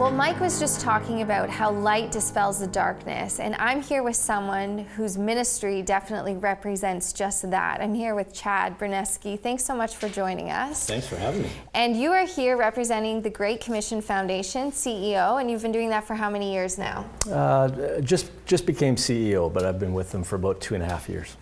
Well, Mike was just talking about how light dispels the darkness, and I'm here with someone whose ministry definitely represents just that. I'm here with Chad Bruneski. Thanks so much for joining us. Thanks for having me. And you are here representing the Great Commission Foundation, CEO, and you've been doing that for how many years now? Just became CEO, but I've been with them for about 2.5 years.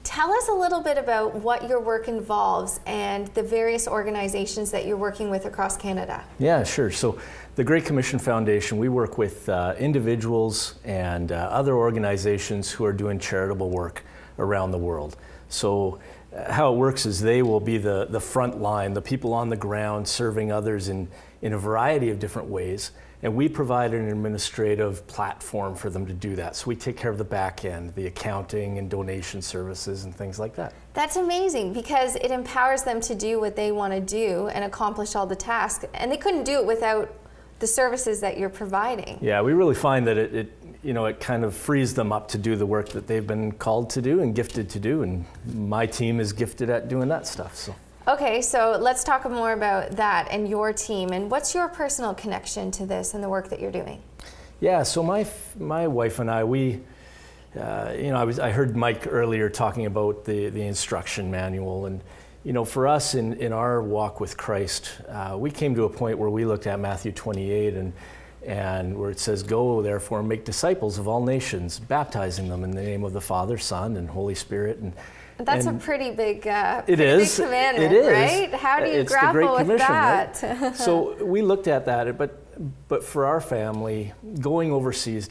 Tell us a little bit about what your work involves and the various organizations that you're working with across Canada. Yeah, sure. So the Great Commission Foundation, we work with individuals and other organizations who are doing charitable work around the world. So how it works is they will be the front line, the people on the ground serving others in a variety of different ways. And we provide an administrative platform for them to do that. So we take care of the back end, the accounting and donation services and things like that. That's amazing because it empowers them to do what they want to do and accomplish all the tasks. And they couldn't do it without the services that you're providing. Yeah, we really find that it kind of frees them up to do the work that they've been called to do and gifted to do. And my team is gifted at doing that stuff. So. Okay, so let's talk more about that and your team. And what's your personal connection to this and the work that you're doing? Yeah, so my wife and I, I heard Mike earlier talking about the instruction manual, and for us in our walk with Christ, we came to a point where we looked at Matthew 28 and where it says, "Go therefore and make disciples of all nations, baptizing them in the name of the Father, Son, and Holy Spirit." That's a pretty big, big commandment, it is. Right? How do you it's grapple the Great with Commission, that? Right? So we looked at that, but for our family, going overseas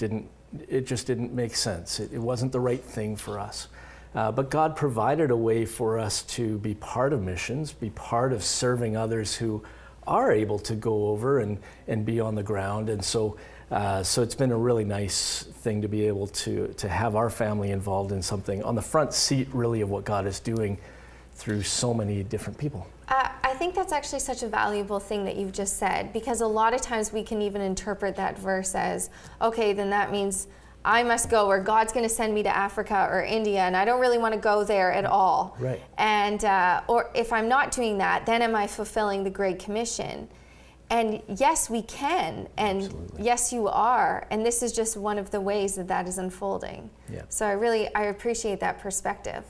just didn't make sense. It wasn't the right thing for us. But God provided a way for us to be part of missions, be part of serving others who are able to go over and be on the ground. And so it's been a really nice thing to be able to have our family involved in something on the front seat, really, of what God is doing through so many different people. I think that's actually such a valuable thing that you've just said, because a lot of times we can even interpret that verse as, okay, then that means I must go, or God's going to send me to Africa or India, and I don't really want to go there at all. Right. And or if I'm not doing that, then am I fulfilling the Great Commission? And yes, we can, and Absolutely. Yes, you are, and this is just one of the ways that is unfolding. Yeah. So I appreciate that perspective.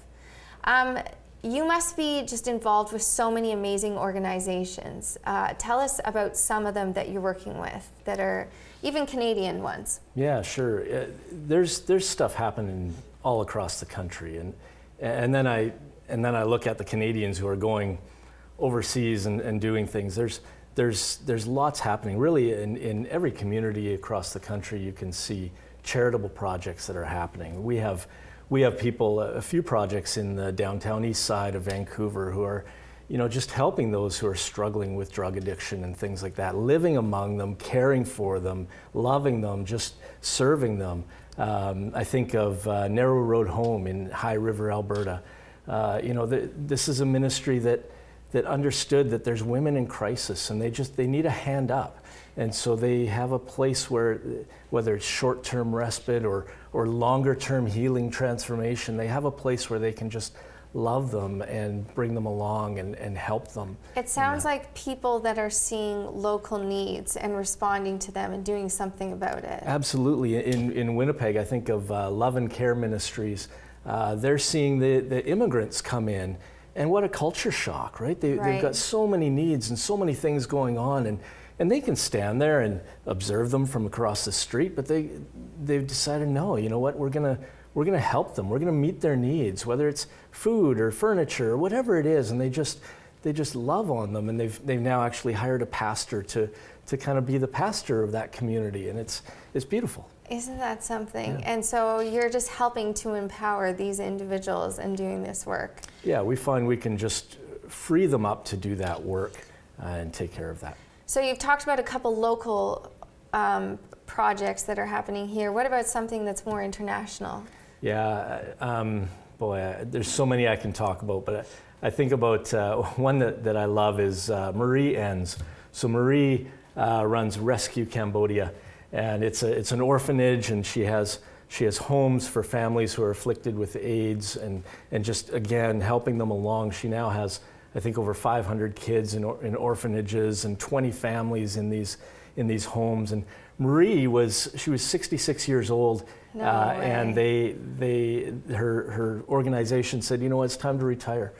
You must be just involved with so many amazing organizations. Tell us about some of them that you're working with that are even Canadian ones. Yeah, sure. There's stuff happening all across the country, and then I look at the Canadians who are going overseas and doing things. There's lots happening. Really, in every community across the country, you can see charitable projects that are happening. We have people, a few projects in the downtown east side of Vancouver who are, just helping those who are struggling with drug addiction and things like that, living among them, caring for them, loving them, just serving them. I think of Narrow Road Home in High River, Alberta. This is a ministry that understood that there's women in crisis and they need a hand up. And so they have a place where, whether it's short-term respite or longer-term healing transformation, they have a place where they can just love them and bring them along and help them. It sounds like people that are seeing local needs and responding to them and doing something about it. Absolutely. In Winnipeg, I think of Love and Care Ministries. They're seeing the immigrants come in. And what a culture shock, right? They've got so many needs and so many things going on, and they can stand there and observe them from across the street, but they've decided, no, you know what, we're gonna help them. We're gonna meet their needs, whether it's food or furniture or whatever it is, and they just love on them, and they've now actually hired a pastor to kind of be the pastor of that community, and it's beautiful. Isn't that something? Yeah. And so you're just helping to empower these individuals in doing this work. Yeah, we find we can just free them up to do that work and take care of that. So you've talked about a couple local projects that are happening here. What about something that's more international? Yeah, there's so many I can talk about, but I think about one that I love is Marie Enns. So Marie runs Rescue Cambodia, and it's an orphanage, and she has homes for families who are afflicted with AIDS, and just again helping them along. She now has, I think, over 500 kids in orphanages and 20 families in these in these homes. And Marie was 66 years old, No and way. her organization said, you know what, it's time to retire.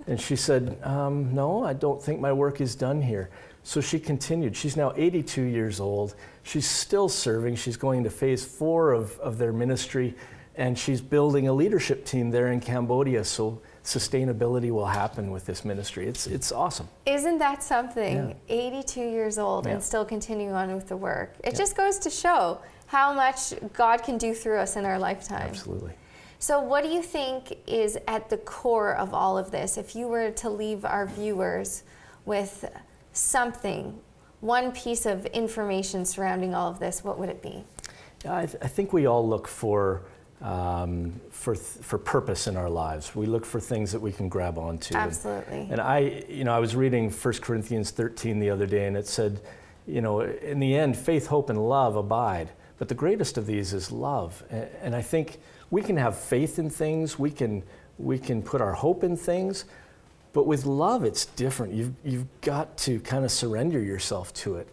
And she said, no, I don't think my work is done here. So she continued. She's now 82 years old. She's still serving. She's going to phase 4 of their ministry, and she's building a leadership team there in Cambodia. So sustainability will happen with this ministry. It's awesome. Isn't that something? Yeah. 82 years old Yeah. and still continuing on with the work. It Yeah. just goes to show how much God can do through us in our lifetime. Absolutely. So what do you think is at the core of all of this? If you were to leave our viewers with something, one piece of information surrounding all of this, what would it be? Yeah, I think we all look for purpose in our lives. We look for things that we can grab onto. Absolutely. And I was reading 1 Corinthians 13 the other day, and it said, in the end, faith, hope, and love abide. But the greatest of these is love. And I think we can have faith in things, we can put our hope in things, but with love, it's different. You've got to kind of surrender yourself to it.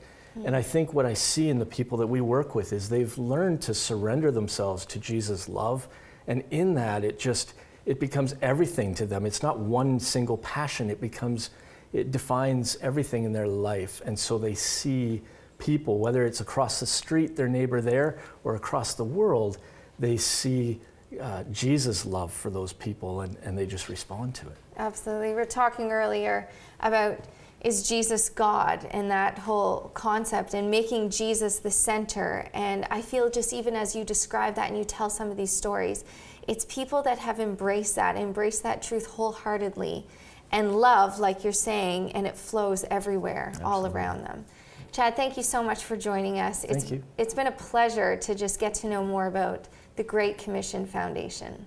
And I think what I see in the people that we work with is they've learned to surrender themselves to Jesus' love. And in that, it becomes everything to them. It's not one single passion. It defines everything in their life. And so they see people, whether it's across the street, their neighbor there, or across the world, they see Jesus' love for those people, and they just respond to it. Absolutely. We were talking earlier about, is Jesus God, and that whole concept, and making Jesus the center. And I feel just even as you describe that and you tell some of these stories, it's people that have embraced that truth wholeheartedly and love, like you're saying, and it flows everywhere. Absolutely. All around them. Chad, thank you so much for joining us. Thank you. It's been a pleasure to just get to know more about the Great Commission Foundation.